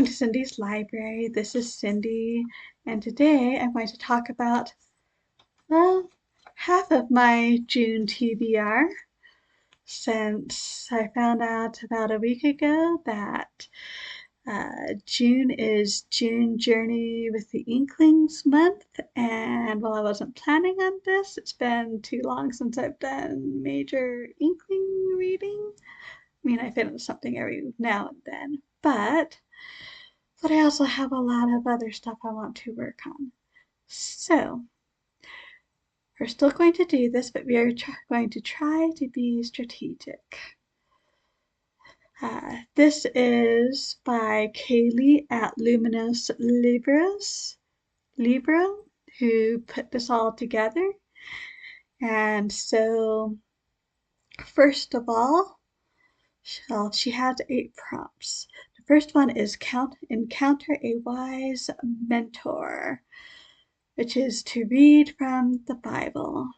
Welcome to Cindy's Library. This is Cindy, and today I'm going to talk about, well, half of my June TBR, since I found out about a week ago that June is June Journey with the Inklings month, and while I wasn't planning on this, it's been too long since I've done major Inkling reading. I mean, I finish something every now and then, but I also have a lot of other stuff I want to work on. So we're still going to do this, but we are going to try to be strategic. This is by Kaylee at Luminous Libro, who put this all together. And so, first of all, she has 8 prompts. The first one is encounter a wise mentor, which is to read from the Bible.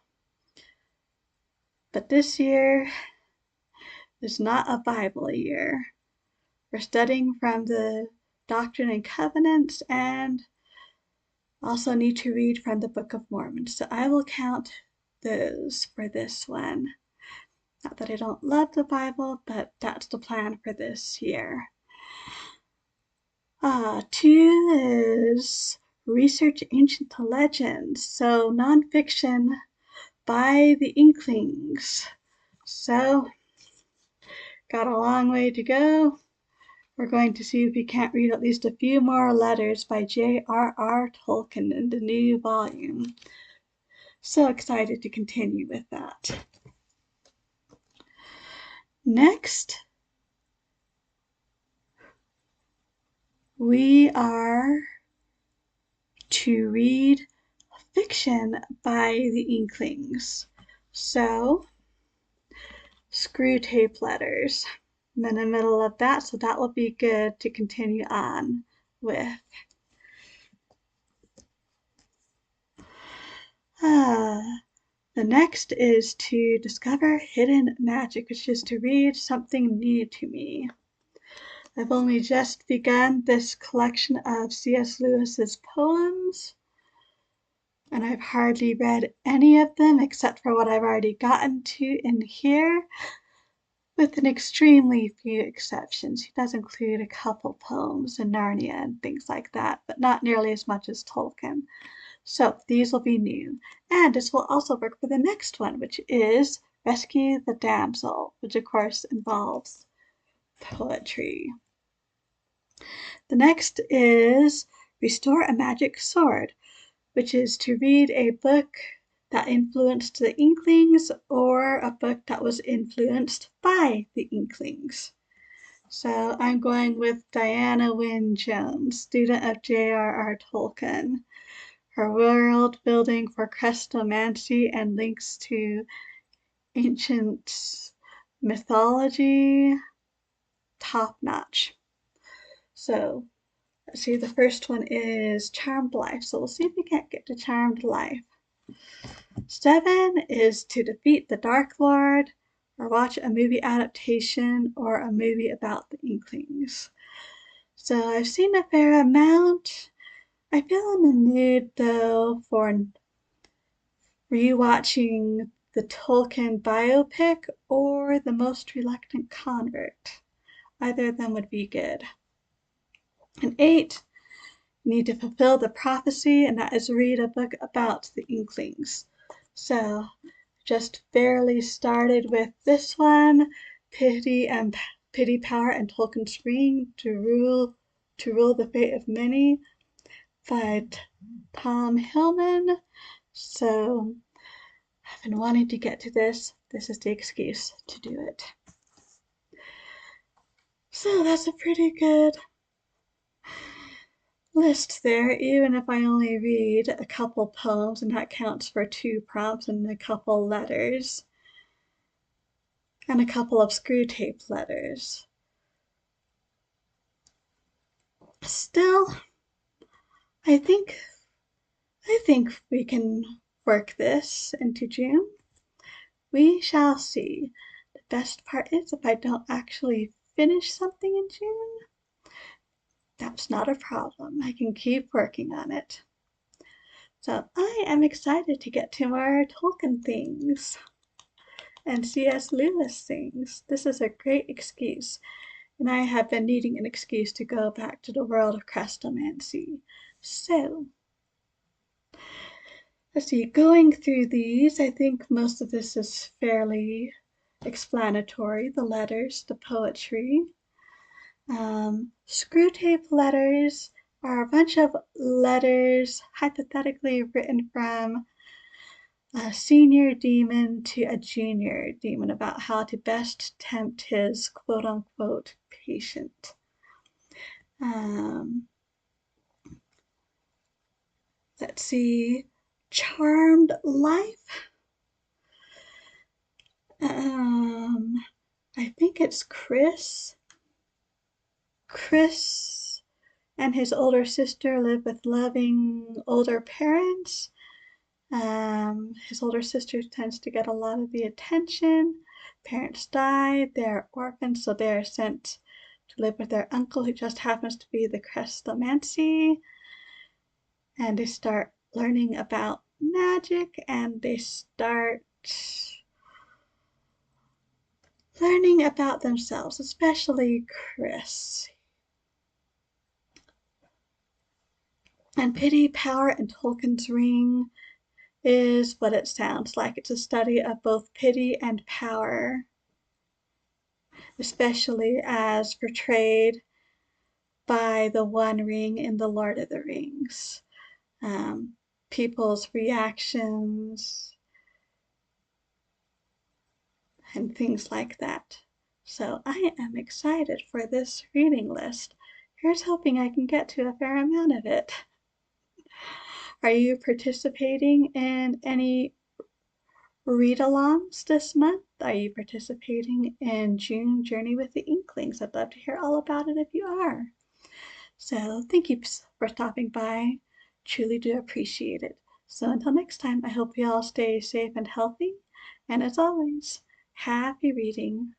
But this year is not a Bible year. We're studying from the Doctrine and Covenants and also need to read from the Book of Mormon. So I will count those for this one. Not that I don't love the Bible, but that's the plan for this year. 2 is research ancient legends, so nonfiction by the Inklings. So, got a long way to go. We're going to see if we can't read at least a few more letters by J.R.R. Tolkien in the new volume. So excited to continue with that. Next, we are to read fiction by the Inklings. So, screw tape letters. I'm in the middle of that, so that will be good to continue on with. The next is to discover hidden magic, which is to read something new to me. I've only just begun this collection of C.S. Lewis's poems, and I've hardly read any of them except for what I've already gotten to in here, with an extremely few exceptions. He does include a couple poems in Narnia and things like that, but not nearly as much as Tolkien. So these will be new. And this will also work for the next one, which is Rescue the Damsel, which of course involves poetry. The next is Restore a Magic Sword, which is to read a book that influenced the Inklings or a book that was influenced by the Inklings. So I'm going with Diana Wynne Jones, student of J.R.R. Tolkien. Her world building for crestomancy and links to ancient mythology, top notch. So let's see, the first one is Charmed Life. So we'll see if we can't get to Charmed Life. 7 is to defeat the Dark Lord, or watch a movie adaptation or a movie about the Inklings. So I've seen a fair amount. I feel in the mood though for rewatching the Tolkien biopic or The Most Reluctant Convert. Either of them would be good. And 8, you need to fulfill the prophecy, and that is read a book about the Inklings. So just barely started with this one, Pity, Power, and Tolkien's Ring to rule the fate of many by Tom Hillman. So I've been wanting to get to this. This is the excuse to do it. So that's a pretty good list there, even if I only read a couple poems, and that counts for 2 prompts and a couple letters and a couple of screw tape letters. Still, I think we can work this into June. We shall see. The best part is if I don't actually finish something in June, That's not a problem. I can keep working on it. So I am excited to get to more Tolkien things and C.S. Lewis things. This is a great excuse, and I have been needing an excuse to go back to the world of crestomancy. So, let's see, going through these, I think most of this is fairly explanatory. The letters, the poetry. Screwtape letters are a bunch of letters hypothetically written from a senior demon to a junior demon about how to best tempt his quote-unquote patient. Let's see, Charmed Life. I think it's Chris. Chris and his older sister live with loving older parents. His older sister tends to get a lot of the attention. Parents die, they're orphans, so they're sent to live with their uncle who just happens to be the crestomancy. And they start learning about magic, and they start learning about themselves, especially Chris. And Pity, Power, and Tolkien's Ring is what it sounds like. It's a study of both pity and power, especially as portrayed by the One Ring in The Lord of the Rings. People's reactions and things like that. So I am excited for this reading list. Here's hoping I can get to a fair amount of it. Are you participating in any read-alongs this month? Are you participating in June Journey with the Inklings? I'd love to hear all about it if you are. So thank you for stopping by. Truly do appreciate it. So until next time, I hope you all stay safe and healthy. And as always, happy reading.